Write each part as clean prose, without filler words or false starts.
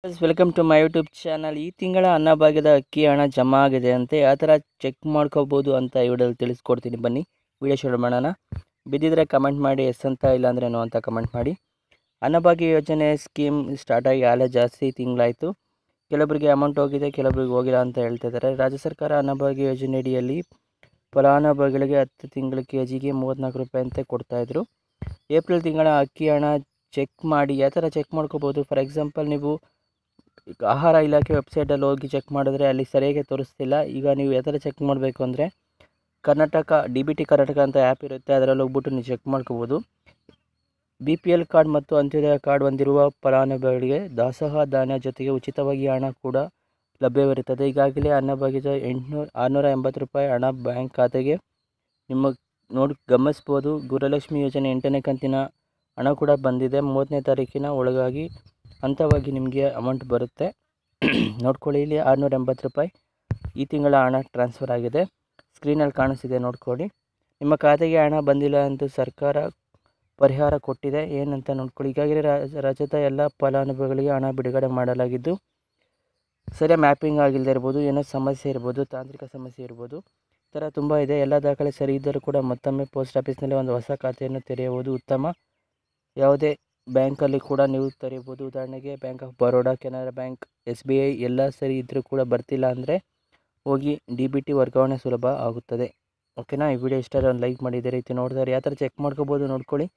Welcome to my YouTube channel. ಈ ತಿಂಗಳ ಅನ್ನಭಾಗ್ಯದ ಅಕ್ಕಿ ಹಣ ಜಮಾ ಆಗಿದೆ ಅಂತೆ. ಯಾವ ಥರ ಚೆಕ್ ಮಾಡ್ಕೋಬೋದು ಅಂತ ಈ ವಿಡಿಯೋದಲ್ಲಿ ತಿಳಿಸ್ಕೊಡ್ತೀನಿ. ಬನ್ನಿ ವಿಡಿಯೋ ಶುರು ಮಾಡೋಣ. ಬಿದ್ದಿದ್ರೆ ಕಮೆಂಟ್ ಮಾಡಿ ಎಸ್ ಅಂತ, ಇಲ್ಲಾಂದ್ರೆ ನೋ ಅಂತ ಕಮೆಂಟ್ ಮಾಡಿ. ಅನ್ನಭಾಗ್ಯ ಯೋಜನೆ ಸ್ಕೀಮ್ ಸ್ಟಾರ್ಟ್ ಆಗಿ ಆಲೇ ಜಾಸ್ತಿ ತಿಂಗಳಾಯಿತು. ಕೆಲವರಿಗೆ ಅಮೌಂಟ್ ಹೋಗಿದೆ, ಕೆಲವರಿಗೆ ಹೋಗಿಲ್ಲ ಅಂತ ಹೇಳ್ತಿದ್ದಾರೆ. ರಾಜ್ಯ ಸರ್ಕಾರ ಅನ್ನಭಾಗ್ಯ ಯೋಜನೆ ಅಡಿಯಲ್ಲಿ ಫಲಾನುಭವಿಗಳಿಗೆ 10 ತಿಂಗಳ ಕೆಜಿಗೆ 34 ರೂಪಾಯಿ ಅಂತ ಕೊಡ್ತಾಯಿದ್ರು. ಏಪ್ರಿಲ್ ತಿಂಗಳ ಅಕ್ಕಿ ಹಣ ಚೆಕ್ ಮಾಡಿ ಯಾವ ಥರ ಚೆಕ್ ಮಾಡ್ಕೋಬೋದು. ಫಾರ್ ಎಕ್ಸಾಂಪಲ್, ನೀವು ಆಹಾರ ಇಲಾಖೆ ವೆಬ್ಸೈಟಲ್ಲಿ ಹೋಗಿ ಚೆಕ್ ಮಾಡಿದ್ರೆ ಅಲ್ಲಿ ಸರಿಯಾಗಿ ತೋರಿಸ್ತಿಲ್ಲ. ಈಗ ನೀವು ಯಾವ ಥರ ಚೆಕ್ ಮಾಡಬೇಕು ಅಂದರೆ, ಕರ್ನಾಟಕ DBT ಕರ್ನಾಟಕ ಅಂತ ಆ್ಯಪ್ ಇರುತ್ತೆ, ಅದರಲ್ಲಿ ಹೋಗ್ಬಿಟ್ಟು ನೀವು ಚೆಕ್ ಮಾಡ್ಕೋಬೋದು. BPL ಕಾರ್ಡ್ ಮತ್ತು ಅಂತ್ಯೋದಯ ಕಾರ್ಡ್ ಹೊಂದಿರುವ ಫಲಾನುಭವಿಗಳಿಗೆ ದಾಸೋಹ ಧಾನ್ಯ ಜೊತೆಗೆ ಉಚಿತವಾಗಿ ಹಣ ಕೂಡ ಲಭ್ಯವಿರುತ್ತದೆ. ಈಗಾಗಲೇ ಅನ್ನಭಾಗ್ಯದ 680 ರೂಪಾಯಿ ಹಣ ಬ್ಯಾಂಕ್ ಖಾತೆಗೆ ನಿಮ್ಮ ಗಮನಿಸ್ಬೋದು. ಗೃಹಲಕ್ಷ್ಮಿ ಯೋಜನೆ 8ನೇ ಕಂತಿನ ಹಣ ಕೂಡ ಬಂದಿದೆ. 30ನೇ ತಾರೀಕಿನ ಒಳಗಾಗಿ ಹಂತವಾಗಿ ನಿಮಗೆ ಅಮೌಂಟ್ ಬರುತ್ತೆ. ನೋಡ್ಕೊಳ್ಳಿ, ಇಲ್ಲಿ 680 ರೂಪಾಯಿ ಈ ತಿಂಗಳ ಹಣ ಟ್ರಾನ್ಸ್ಫರ್ ಆಗಿದೆ. ಸ್ಕ್ರೀನಲ್ಲಿ ಕಾಣಿಸ್ತಿದೆ, ನೋಡ್ಕೊಳ್ಳಿ. ನಿಮ್ಮ ಖಾತೆಗೆ ಹಣ ಬಂದಿಲ್ಲ ಅಂತ ಸರ್ಕಾರ ಪರಿಹಾರ ಕೊಟ್ಟಿದೆ. ಏನಂತ ನೋಡ್ಕೊಳ್ಳಿ. ಈಗಾಗಲೇ ರಾಜ್ಯದ ಎಲ್ಲ ಫಲಾನುಭವಿಗಳಿಗೆ ಹಣ ಬಿಡುಗಡೆ ಮಾಡಲಾಗಿದ್ದು, ಸರಿಯಾಗಿ ಮ್ಯಾಪಿಂಗ್ ಆಗಿಲ್ಲದೆ ಇರ್ಬೋದು, ಏನೋ ಸಮಸ್ಯೆ ಇರ್ಬೋದು, ತಾಂತ್ರಿಕ ಸಮಸ್ಯೆ ಇರ್ಬೋದು, ಈ ಥರ ತುಂಬ ಇದೆ. ಎಲ್ಲ ದಾಖಲೆ ಸರಿ ಇದ್ದರೂ ಕೂಡ ಮತ್ತೊಮ್ಮೆ ಪೋಸ್ಟ್ ಆಫೀಸ್ನಲ್ಲಿ ಒಂದು ಹೊಸ ಖಾತೆಯನ್ನು ತೆರೆಯುವುದು ಉತ್ತಮ. ಯಾವುದೇ ಬ್ಯಾಂಕಲ್ಲಿ ಕೂಡ ನೀವು ತೆರೆಯಬಹುದು. ಉದಾಹರಣೆಗೆ bank of Baroda, Canara bank, SBI ಎಲ್ಲ ಸರಿ ಇದ್ದರೂ ಕೂಡ ಬರ್ತಿಲ್ಲ ಅಂದರೆ ಹೋಗಿ DBT ವರ್ಗಾವಣೆ ಸುಲಭ ಆಗುತ್ತದೆ. ಓಕೆನಾ? ಈ ವಿಡಿಯೋ ಇಷ್ಟ ಆದರೆ ಒಂದು ಲೈಕ್ ಮಾಡಿ. ಇದೇ ರೀತಿ ನೋಡಿದರೆ ಯಾವ ಥರ ಚೆಕ್ ಮಾಡ್ಕೋಬೋದು ನೋಡ್ಕೊಳ್ಳಿ.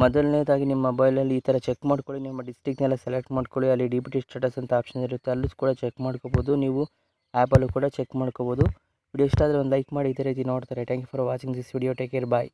ಮೊದಲನೇದಾಗಿ ನಿಮ್ಮ ಮೊಬೈಲಲ್ಲಿ ಈ ಥರ ಚೆಕ್ ಮಾಡ್ಕೊಳ್ಳಿ. ನಿಮ್ಮ ಡಿಸ್ಟ್ರಿಕ್ನೆಲ್ಲ ಸೆಲೆಕ್ಟ್ ಮಾಡ್ಕೊಳ್ಳಿ. ಅಲ್ಲಿ DBT ಸ್ಟೇಟಸ್ ಅಂತ ಆಪ್ಷನ್ ಇರುತ್ತೆ, ಅಲ್ಲೂ ಕೂಡ ಚೆಕ್ ಮಾಡ್ಕೋಬೋದು. ನೀವು ಆ್ಯಪಲ್ಲೂ ಕೂಡ ಚೆಕ್ ಮಾಡ್ಕೋಬೋದು. ವಿಡಿಯೋ ಇಷ್ಟ ಆದರೆ ಒಂದು ಲೈಕ್ ಮಾಡಿ. ಇದೇ ರೀತಿ ನೋಡ್ತಾರೆ. Thank you for watching this video. Take care, bye.